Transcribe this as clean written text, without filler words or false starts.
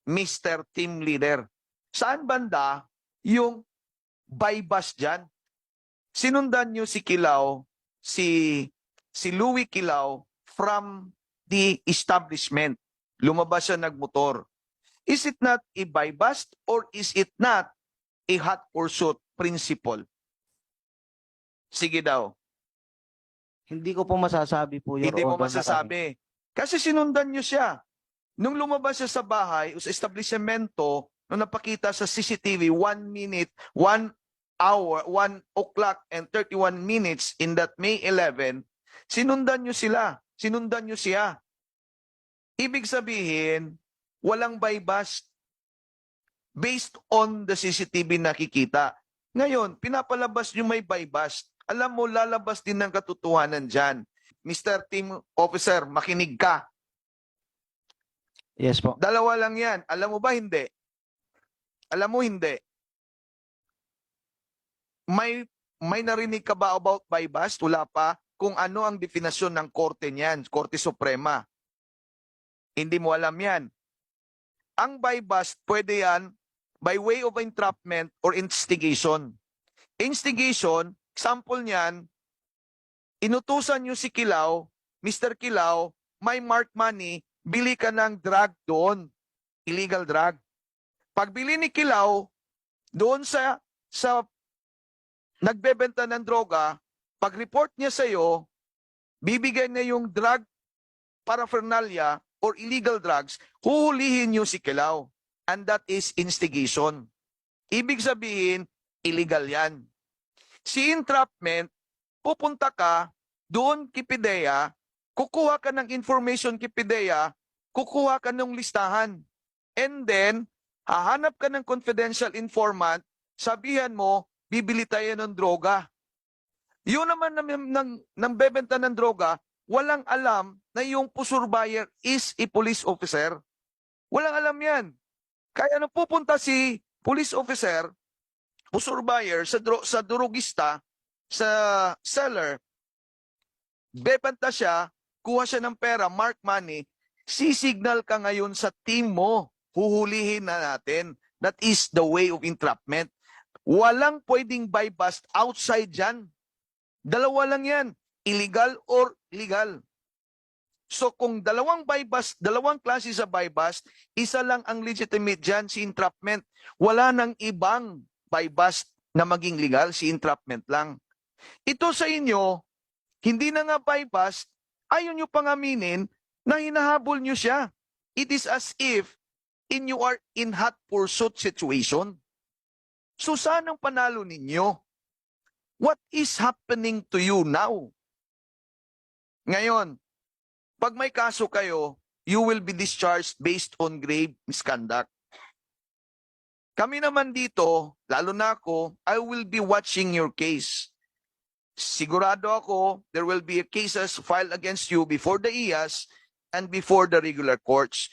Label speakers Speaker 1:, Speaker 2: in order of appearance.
Speaker 1: Mr. Team Leader. Saan banda yung bypass dyan? Sinundan nyo si Kilaw, si Louie Kilaw from the establishment. Lumabas siya nagmotor. Is it not a bypass or is it not a hot pursuit principle? Sige daw.
Speaker 2: Hindi ko po masasabi po, Your
Speaker 1: Hindi mo
Speaker 2: Honor.
Speaker 1: masasabi. Kasi sinundan nyo siya. Nung lumabas siya sa bahay o sa establishmento, nung napakita sa CCTV, 1 minute, 1 hour, 1 o'clock and 31 minutes in that May 11, sinundan nyo sila. Sinundan nyo siya. Ibig sabihin, walang bypass based on the CCTV nakikita. Ngayon, pinapalabas nyo may bypass. Alam mo, lalabas din ng katotohanan dyan. Mr. Team Officer, makinig ka.
Speaker 2: Yes po.
Speaker 1: Dalawa lang yan. Alam mo ba hindi? Alam mo hindi. May narinig ka ba about bypass? Wala pa. Kung ano ang definasyon ng korte niyan, Korte Suprema. Hindi mo alam yan. Ang bypass, pwede yan by way of entrapment or instigation. Instigation, example niyan, inutusan nyo si Kilaw, Mr. Kilaw, may mark money, bili ka ng drug doon. Illegal drug. Pagbili ni Kilaw, doon sa nagbebenta ng droga, pag-report niya sa iyo, bibigyan niya yung drug paraphernalia or illegal drugs, huhulihin niyo si Kilaw. And that is instigation. Ibig sabihin, illegal yan. Si entrapment, pupunta ka doon kay PIDEA, kukuha ka ng information kay PIDEA, kukuha ka ng listahan. And then, hahanap ka ng confidential informant, sabihan mo, bibili tayo ng droga. Yun naman ng bebenta ng droga, walang alam na yung pusur buyer is a police officer. Walang alam yan. Kaya nung pupunta si police officer, pusur buyer, sa drogista, sa seller, bebenta siya, kuha siya ng pera, mark money, sisignal ka ngayon sa team mo. Huhulihin na natin. That is the way of entrapment. Walang pwedeng bypass outside dyan. Dalawa lang yan. Illegal or legal. So kung dalawang bypass, dalawang klase sa bypass, isa lang ang legitimate dyan, si entrapment. Wala nang ibang bypass na maging legal, si entrapment lang. Ito sa inyo, hindi na nga bypass, ayaw nyo pang aminin na hinahabol nyo siya. It is as if you are in hot pursuit situation. So saan ang panalo ninyo? What is happening to you now? Ngayon, pag may kaso kayo, you will be discharged based on grave misconduct. Kami naman dito, lalo na ako, I will be watching your case. Sigurado ako, there will be cases filed against you before the IAS and before the regular courts.